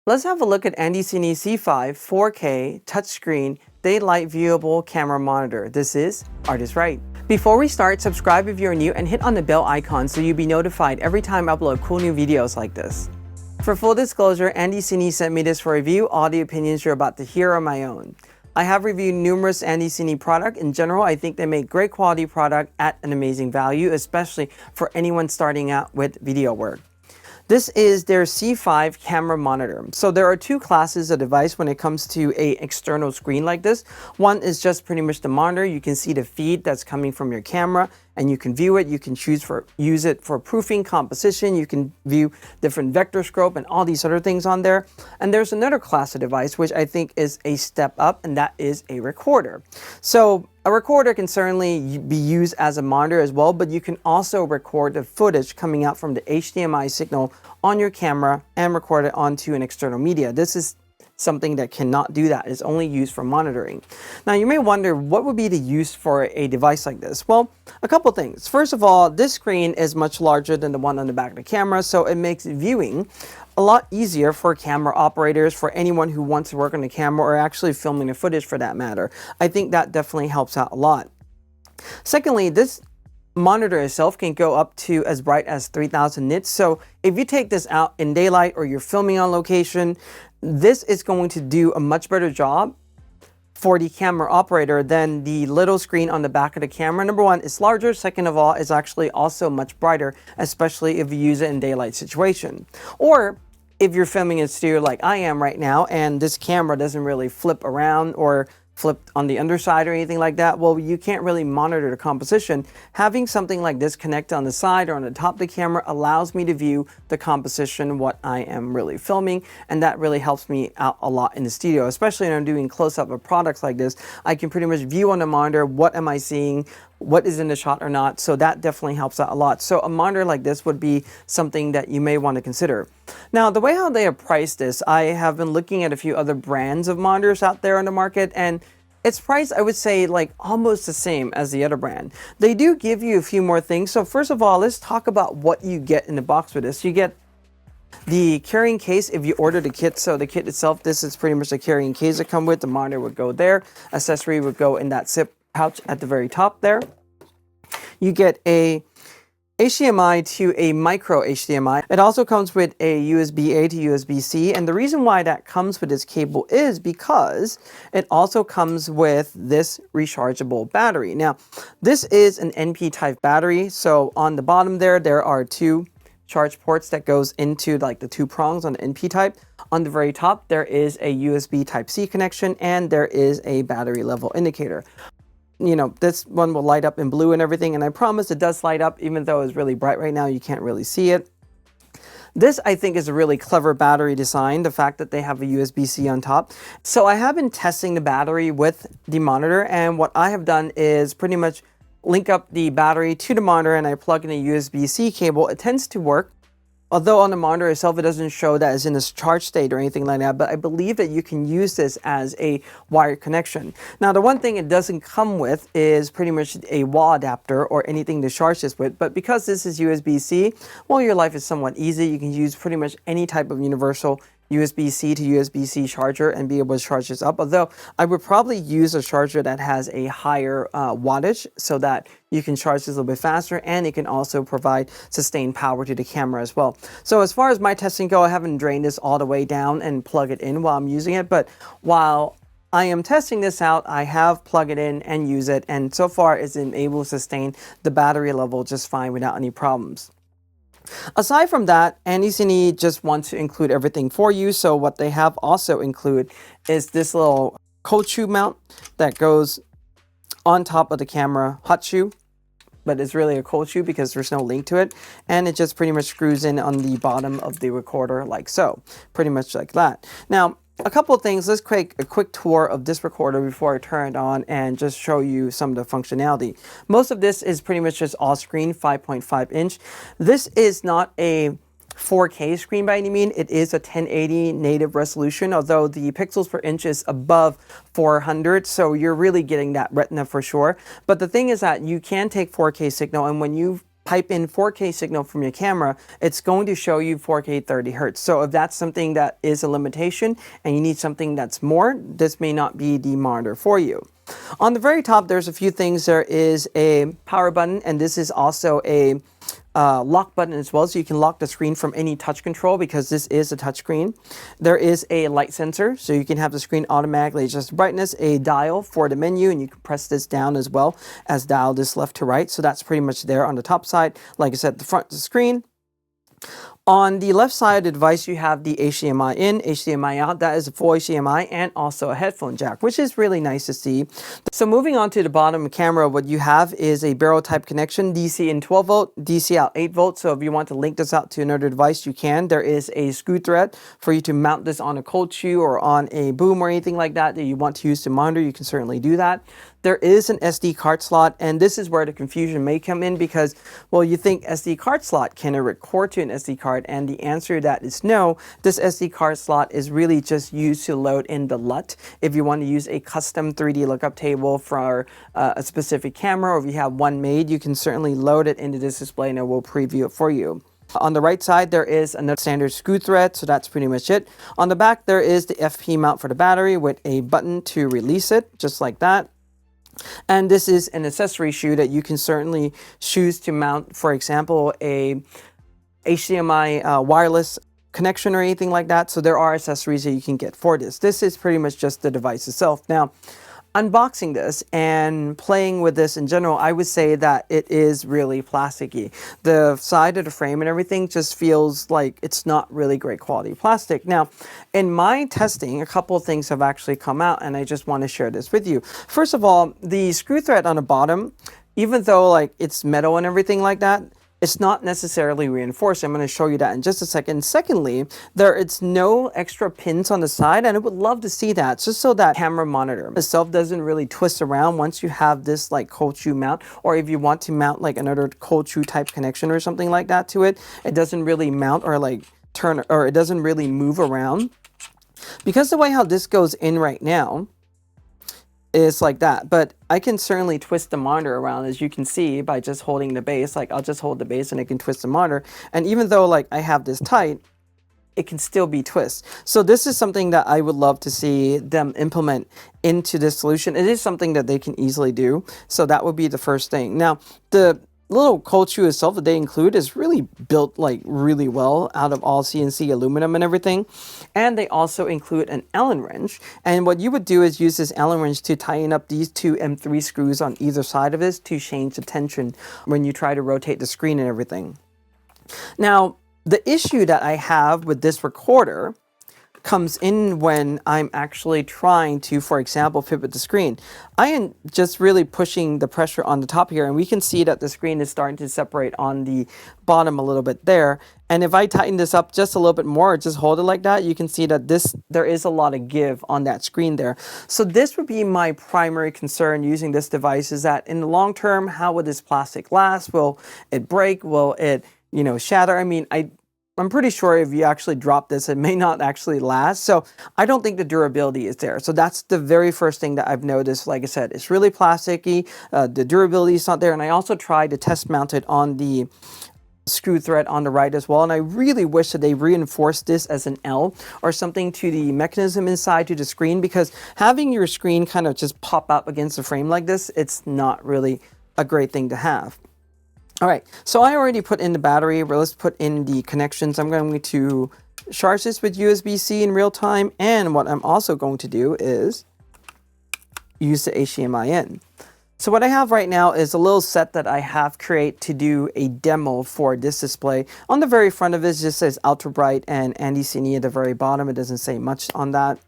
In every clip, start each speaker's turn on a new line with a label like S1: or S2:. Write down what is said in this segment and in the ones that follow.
S1: Let's have a look at AndyCine C5 4K touchscreen daylight viewable camera monitor. This is ArtIsRight. Before we start, subscribe if you're new and hit on the bell icon so you'll be notified every time I upload cool new videos like this. For full disclosure, AndyCine sent me this for review. All the opinions you're about to hear are my own. I have reviewed numerous AndyCine products. In general, I think they make great quality product at an amazing value, especially for anyone starting out with video work. This is their C5 camera monitor. So there are two classes of device when it comes to an external screen like this. One is just pretty much the monitor. You can see the feed that's coming from your camera and you can view it. You can use it for proofing, composition. You can view different vector scope and all these other things on there. And there's another class of device which I think is a step up, and that is a recorder. So a recorder can certainly be used as a monitor as well, but you can also record the footage coming out from the HDMI signal on your camera and record it onto an external media. This is something that cannot do that. It's only used for monitoring. Now you may wonder, what would be the use for a device like this? Well, a couple things. First of all, this screen is much larger than the one on the back of the camera, so it makes viewing a lot easier for camera operators, for anyone who wants to work on the camera or actually filming the footage for that matter. I think that definitely helps out a lot. Secondly, this monitor itself can go up to as bright as 3000 nits. So if you take this out in daylight or you're filming on location, this is going to do a much better job for the camera operator than the little screen on the back of the camera. Number one, it's larger. Second of all, it's actually also much brighter, especially if you use it in daylight situation. Or if you're filming in studio like I am right now and this camera doesn't really flip around or flip on the underside or anything like that, well, you can't really monitor the composition. Having something like this connected on the side or on the top of the camera allows me to view the composition, what I am really filming, and that really helps me out a lot in the studio, especially when I'm doing close-up of products like this. I can pretty much view on the monitor what am I seeing, what is in the shot or not, so that definitely helps out a lot. So a monitor like this would be something that you may want to consider. Now, the way how they have priced this, I have been looking at a few other brands of monitors out there on the market, and it's priced, I would say, like almost the same as the other brand. They do give you a few more things. So first of all, let's talk about what you get in the box with this. You get the carrying case if you order the kit. So the kit itself, this is pretty much the carrying case that come with. The monitor would go there. Accessory would go in that zip pouch at the very top there. You get a HDMI to a micro HDMI. It also comes with a USB-A to USB-C, and the reason why that comes with this cable is because it also comes with this rechargeable battery. Now, this is an NP type battery, so on the bottom there are two charge ports that goes into like the two prongs on the NP type. On the very top, there is a USB Type-C connection, and there is a battery level indicator. You know, this one will light up in blue and everything, and I promise it does light up, even though it's really bright right now, you can't really see it. This, I think, is a really clever battery design, the fact that they have a USB-C on top. So I have been testing the battery with the monitor, and what I have done is pretty much link up the battery to the monitor, and I plug in a USB-C cable. It tends to work. Although on the monitor itself, it doesn't show that it's in a charge state or anything like that, but I believe that you can use this as a wired connection. Now, the one thing it doesn't come with is pretty much a wall adapter or anything to charge this with, but because this is USB-C, well, your life is somewhat easy. You can use pretty much any type of universal USB-C to USB-C charger and be able to charge this up. Although I would probably use a charger that has a higher wattage so that you can charge this a little bit faster, and it can also provide sustained power to the camera as well. So as far as my testing go, I haven't drained this all the way down and plug it in while I'm using it, but while I am testing this out, I have plugged it in and use it, and so far it's been able to sustain the battery level just fine without any problems. Aside from that, AndyCine just wants to include everything for you. So what they have also include is this little cold shoe mount that goes on top of the camera hot shoe, but it's really a cold shoe because there's no link to it. And it just pretty much screws in on the bottom of the recorder like so, pretty much like that. Now, a couple of things. Let's take a quick tour of this recorder before I turn it on and just show you some of the functionality. Most of this is pretty much just all screen, 5.5 inch. This is not a 4K screen by any means. It is a 1080 native resolution, although the pixels per inch is above 400, so you're really getting that retina for sure. But the thing is that you can take 4K signal, and when you type in 4K signal from your camera, it's going to show you 4K 30 Hertz. So if that's something that is a limitation and you need something that's more, this may not be the monitor for you. On the very top, there's a few things. There is a power button, and this is also a lock button as well, so you can lock the screen from any touch control because this is a touch screen. There is a light sensor, so you can have the screen automatically adjust brightness, a dial for the menu, and you can press this down as well as dial this left to right. So that's pretty much there on the top side. Like I said, the front of the screen. On the left side of the device, you have the HDMI in, HDMI out. That is a full HDMI and also a headphone jack, which is really nice to see. So moving on to the bottom camera, what you have is a barrel type connection, DC in 12 volt, DC out 8 volts. So if you want to link this out to another device, you can. There is a screw thread for you to mount this on a cold shoe or on a boom or anything like that you want to use to monitor. You can certainly do that. There is an SD card slot, and this is where the confusion may come in because, well, you think SD card slot, can it record to an SD card? And the answer to that is no. This SD card slot is really just used to load in the LUT. If you want to use a custom 3D lookup table for a specific camera, or if you have one made, you can certainly load it into this display and it will preview it for you. On the right side, there is another standard screw thread, so that's pretty much it. On the back, there is the FP mount for the battery with a button to release it, just like that. And this is an accessory shoe that you can certainly choose to mount, for example, a HDMI wireless connection or anything like that. So there are accessories that you can get for this. This is pretty much just the device itself. Now, unboxing this and playing with this in general, I would say that it is really plasticky. The side of the frame and everything just feels like it's not really great quality plastic. Now, in my testing, a couple of things have actually come out, and I just want to share this with you. First of all, the screw thread on the bottom, even though like it's metal and everything like that, it's not necessarily reinforced. I'm going to show you that in just a second. Secondly, it's no extra pins on the side, and I would love to see that just so that camera monitor itself doesn't really twist around once you have this like cold shoe mount, or if you want to mount like another cold shoe type connection or something like that to it, it doesn't really mount or like turn, or it doesn't really move around. Because the way how this goes in right now is like that, but I can certainly twist the monitor around, as you can see, by just holding the base. Like I'll just hold the base and I can twist the monitor, and even though like I have this tight, it can still be twist. So this is something that I would love to see them implement into this solution. It is something that they can easily do, so that would be the first thing. Now, the little cold shoe itself that they include is really built like really well out of all CNC aluminum and everything. And they also include an Allen wrench. And what you would do is use this Allen wrench to tighten up these two M3 screws on either side of this to change the tension when you try to rotate the screen and everything. Now, the issue that I have with this recorder comes in when I'm actually trying to, for example, pivot the screen. I am just really pushing the pressure on the top here, and we can see that the screen is starting to separate on the bottom a little bit there. And if I tighten this up just a little bit more, or just hold it like that, you can see that there is a lot of give on that screen there. So this would be my primary concern using this device, is that in the long term, how will this plastic last? Will it break? Will it, shatter? I mean, I'm pretty sure if you actually drop this, it may not actually last. So I don't think the durability is there. So that's the very first thing that I've noticed. Like I said, it's really plasticky. The durability is not there. And I also tried to test mount it on the screw thread on the right as well. And I really wish that they reinforced this as an L or something to the mechanism inside to the screen, because having your screen kind of just pop up against the frame like this, it's not really a great thing to have. All right, so I already put in the battery, but let's put in the connections. I'm going to charge this with USB-C in real time, and what I'm also going to do is use the HDMI in. So what I have right now is a little set that I have created to do a demo for this display. On the very front of it, it just says Ultra Bright and AndyCine at the very bottom. It doesn't say much on that.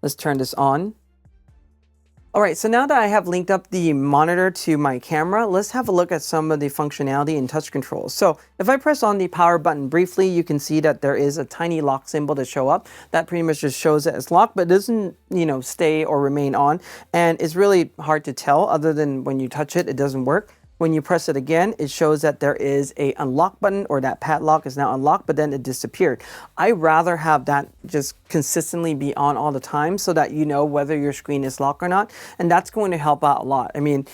S1: Let's turn this on. All right, so now that I have linked up the monitor to my camera, let's have a look at some of the functionality and touch controls. So if I press on the power button briefly, you can see that there is a tiny lock symbol to show up. That pretty much just shows it as locked, but it doesn't, stay or remain on. And it's really hard to tell, other than when you touch it, it doesn't work. When you press it again, it shows that there is a unlock button, or that padlock is now unlocked, but then it disappeared. I rather have that just consistently be on all the time so that you know whether your screen is locked or not. And that's going to help out a lot. I mean,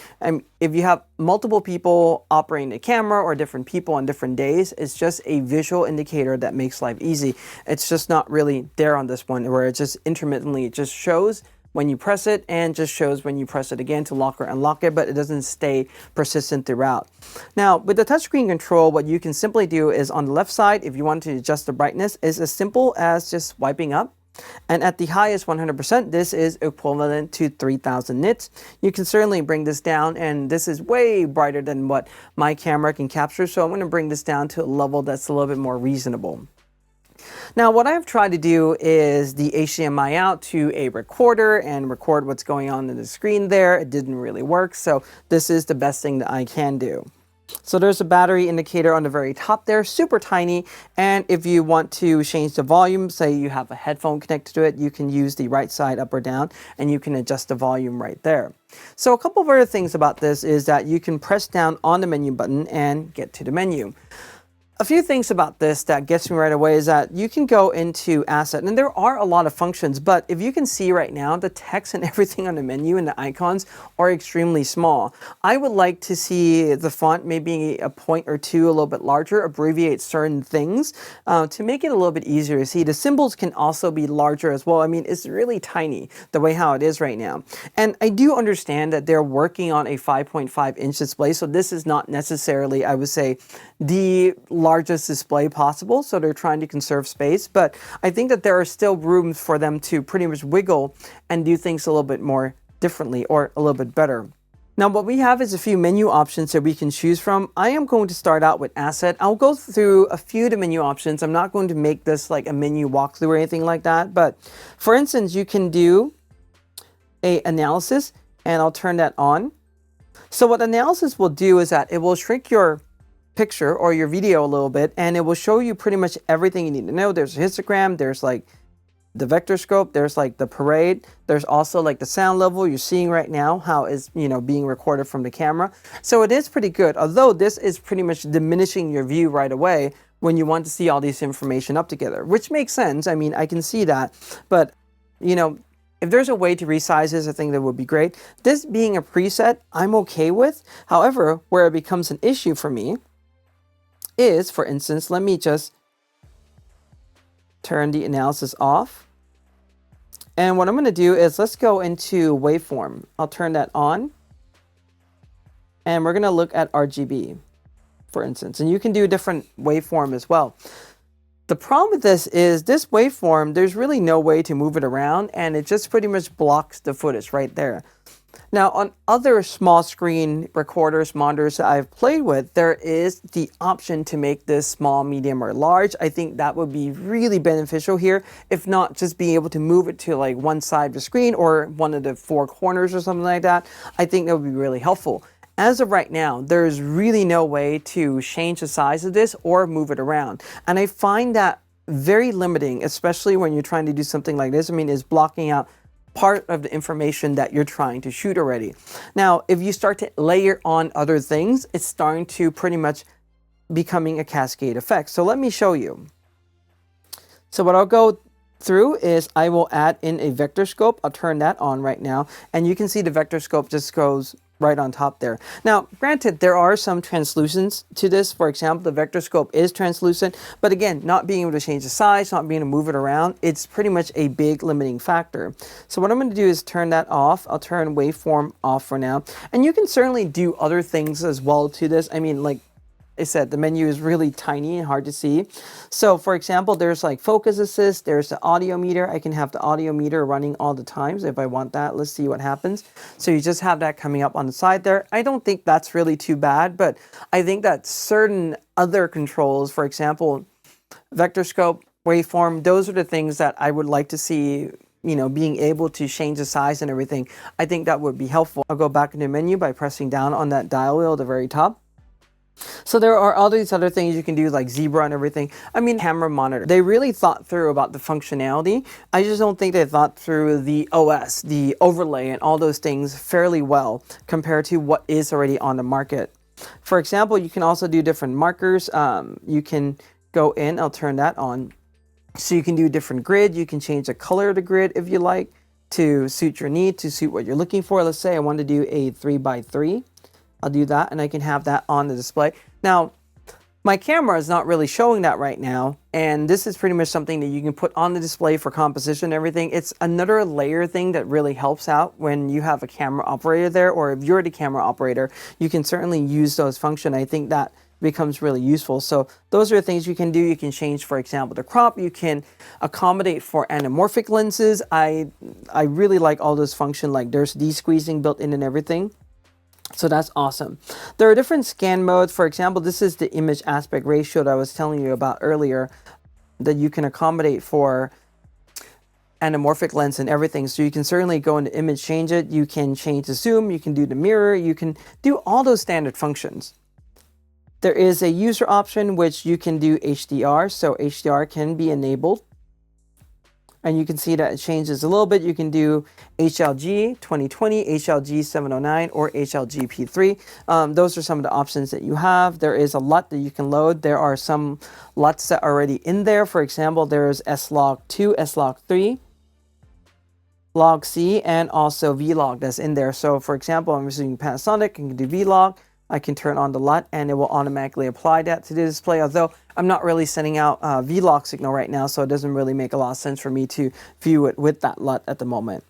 S1: if you have multiple people operating the camera or different people on different days, it's just a visual indicator that makes life easy. It's just not really there on this one, where it just intermittently, it just shows when you press it and just shows when you press it again to lock or unlock it, but it doesn't stay persistent throughout. Now, with the touchscreen control, what you can simply do is on the left side, if you want to adjust the brightness, is as simple as just wiping up. And at the highest 100%, this is equivalent to 3000 nits. You can certainly bring this down, and this is way brighter than what my camera can capture, so I'm going to bring this down to a level that's a little bit more reasonable. Now, what I've tried to do is the HDMI out to a recorder and record what's going on in the screen there. It didn't really work, so this is the best thing that I can do. So there's a battery indicator on the very top there, super tiny, and if you want to change the volume, say you have a headphone connected to it, you can use the right side up or down, and you can adjust the volume right there. So a couple of other things about this is that you can press down on the menu button and get to the menu. A few things about this that gets me right away is that you can go into asset, and there are a lot of functions, but if you can see right now, the text and everything on the menu and the icons are extremely small. I would like to see the font maybe a point or two a little bit larger, abbreviate certain things to make it a little bit easier to see. The symbols can also be larger as well. I mean, it's really tiny the way how it is right now. And I do understand that they're working on a 5.5-inch display, so this is not necessarily, I would say, the largest display possible, so they're trying to conserve space, but I think that there are still rooms for them to pretty much wiggle and do things a little bit more differently or a little bit better. Now, what we have is a few menu options that we can choose from. I am going to start out with asset. I'll go through a few of the menu options. I'm not going to make this like a menu walkthrough or anything like that, but for instance, you can do a analysis, and I'll turn that on. So what analysis will do is that it will shrink your picture or your video a little bit, and it will show you pretty much everything you need to know. There's a histogram, there's like the vector scope, there's like the parade, there's also like the sound level you're seeing right now, how it's, being recorded from the camera. So it is pretty good, although this is pretty much diminishing your view right away when you want to see all this information up together, which makes sense. I mean, I can see that, but if there's a way to resize this, I think that would be great. This being a preset, I'm okay with. However, where it becomes an issue for me is, for instance, let me just turn the analysis off. And what I'm going to do is let's go into waveform. I'll turn that on. And we're going to look at RGB, for instance. And you can do a different waveform as well. The problem with this is this waveform, there's really no way to move it around, and it just pretty much blocks the footage right there. Now, on other small screen recorders, monitors that I've played with, there is the option to make this small, medium, or large. I think that would be really beneficial here. If not, just being able to move it to like one side of the screen or one of the four corners or something like that, I think that would be really helpful. As of right now, there's really no way to change the size of this or move it around. And I find that very limiting, especially when you're trying to do something like this. I mean, it's blocking out part of the information that you're trying to shoot already. Now, if you start to layer on other things, it's starting to pretty much becoming a cascade effect. So let me show you. So what I'll go through is I will add in a vector scope. I'll turn that on right now, and you can see the vector scope just goes right on top there. Now, granted, there are some translucence to this. For example, the vector scope is translucent, but again, not being able to change the size, not being able to move it around, it's pretty much a big limiting factor. So what I'm going to do is turn that off. I'll turn waveform off for now. And you can certainly do other things as well to this. I mean, like I said, the menu is really tiny and hard to see. So for example, there's like focus assist, there's the audio meter. I can have the audio meter running all the time. So if I want that, let's see what happens. So you just have that coming up on the side there. I don't think that's really too bad, but I think that certain other controls, for example, vector scope, waveform, those are the things that I would like to see, being able to change the size and everything. I think that would be helpful. I'll go back into the menu by pressing down on that dial wheel at the very top. So there are all these other things you can do, like zebra and everything. I mean, camera monitor. They really thought through about the functionality. I just don't think they thought through the OS, the overlay, and all those things fairly well compared to what is already on the market. For example, you can also do different markers. You can go in, I'll turn that on. So you can do different grid. You can change the color of the grid if you like to suit your need, to suit what you're looking for. Let's say I want to do a 3x3. I'll do that and I can have that on the display. Now, my camera is not really showing that right now, and this is pretty much something that you can put on the display for composition and everything. It's another layer thing that really helps out when you have a camera operator there, or if you're the camera operator, you can certainly use those functions. I think that becomes really useful. So those are the things you can do. You can change, for example, the crop. You can accommodate for anamorphic lenses. I really like all those functions, like there's de-squeezing built in and everything. So that's awesome. There are different scan modes. For example, this is the image aspect ratio that I was telling you about earlier, that you can accommodate for anamorphic lens and everything. So you can certainly go into image, change it. You can change the zoom. You can do the mirror. You can do all those standard functions. There is a user option which you can do HDR. So HDR can be enabled. And you can see that it changes a little bit. You can do HLG 2020, HLG 709, or HLG P3. Those are some of the options that you have. There is a LUT that you can load. There are some LUTs that are already in there. For example, there's S-Log2, S-Log3, Log-C, and also V-Log that's in there. So for example, I'm using Panasonic, I can do V-Log. I can turn on the LUT and it will automatically apply that to the display. Although I'm not really sending out a V-Log signal right now, so it doesn't really make a lot of sense for me to view it with that LUT at the moment.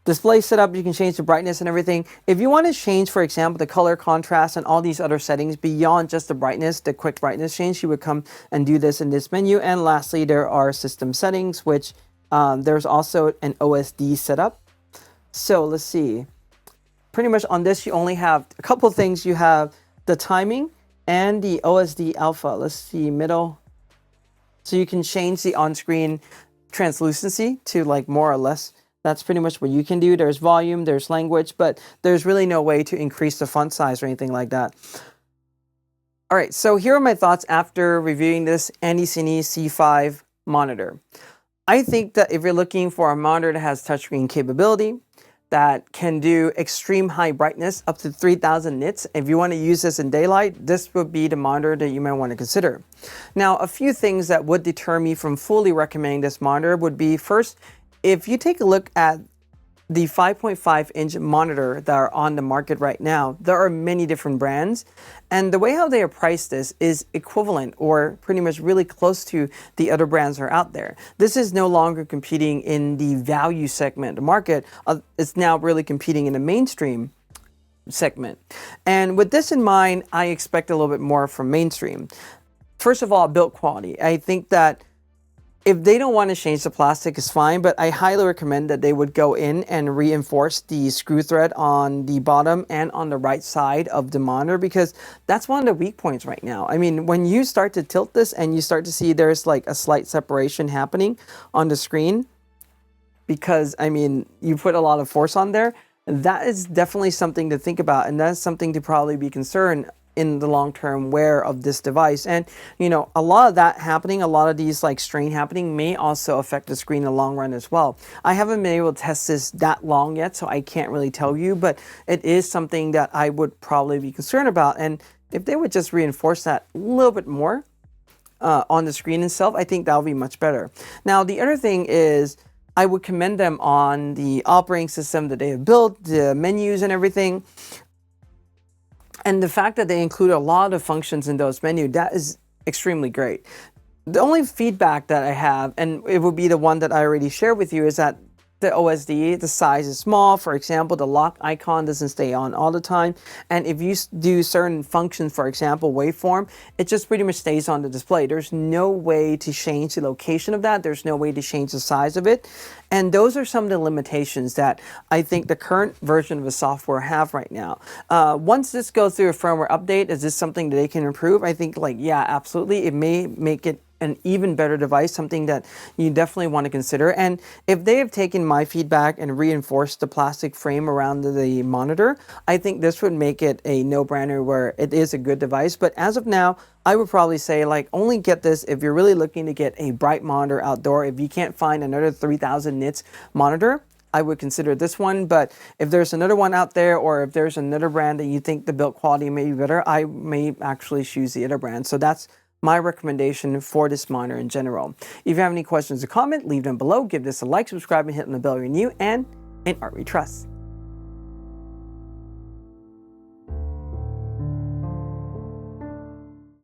S1: Display setup, you can change the brightness and everything. If you want to change, for example, the color contrast and all these other settings beyond just the brightness, the quick brightness change, you would come and do this in this menu. And lastly, there are system settings, which there's also an OSD setup. So let's see. Pretty much on this, you only have a couple of things. You have the timing and the OSD alpha. Let's see, middle. So you can change the on-screen translucency to like more or less. That's pretty much what you can do. There's volume, there's language, but there's really no way to increase the font size or anything like that. All right, so here are my thoughts after reviewing this AndyCine C5 monitor. I think that if you're looking for a monitor that has touchscreen capability, that can do extreme high brightness up to 3000 nits. If you want to use this in daylight, this would be the monitor that you might want to consider. Now, a few things that would deter me from fully recommending this monitor would be, first, if you take a look at the 5.5-inch monitor that are on the market right now, there are many different brands, and the way how they are priced this is equivalent or pretty much really close to the other brands that are out there. This is no longer competing in the value segment of the market. It's now really competing in the mainstream segment. And with this in mind, I expect a little bit more from mainstream. First of all, build quality. I think that if they don't want to change the plastic, it's fine, but I highly recommend that they would go in and reinforce the screw thread on the bottom and on the right side of the monitor, because that's one of the weak points right now. I mean, when you start to tilt this and you start to see there's like a slight separation happening on the screen, because, I mean, you put a lot of force on there, that is definitely something to think about, and that's something to probably be concerned in the long-term wear of this device. And you know, a lot of that happening, a lot of these like strain happening may also affect the screen in the long run as well. I haven't been able to test this that long yet, so I can't really tell you, but it is something that I would probably be concerned about. And if they would just reinforce that a little bit more on the screen itself, I think that would be much better. Now, the other thing is, I would commend them on the operating system that they have built, the menus and everything. And the fact that they include a lot of functions in those menus, that is extremely great. The only feedback that I have, and it would be the one that I already shared with you, is that the OSD, the size is small. For example, the lock icon doesn't stay on all the time. And if you do certain functions, for example, waveform, it just pretty much stays on the display. There's no way to change the location of that. There's no way to change the size of it. And those are some of the limitations that I think the current version of the software have right now. Once this goes through a firmware update, is this something that they can improve? I think, like, yeah, absolutely. It may make it an even better device, something that you definitely want to consider. And if they have taken my feedback and reinforced the plastic frame around the monitor, I think this would make it a no-brainer where it is a good device. But as of now, I would probably say, like, only get this if you're really looking to get a bright monitor outdoor. If you can't find another 3000 nits monitor, I would consider this one. But if there's another one out there, or if there's another brand that you think the build quality may be better, I may actually choose the other brand. So that's my recommendation for this monitor in general. If you have any questions or comment, leave them below. Give this a like, subscribe, and hit on the bell if you're new. And in art we trust.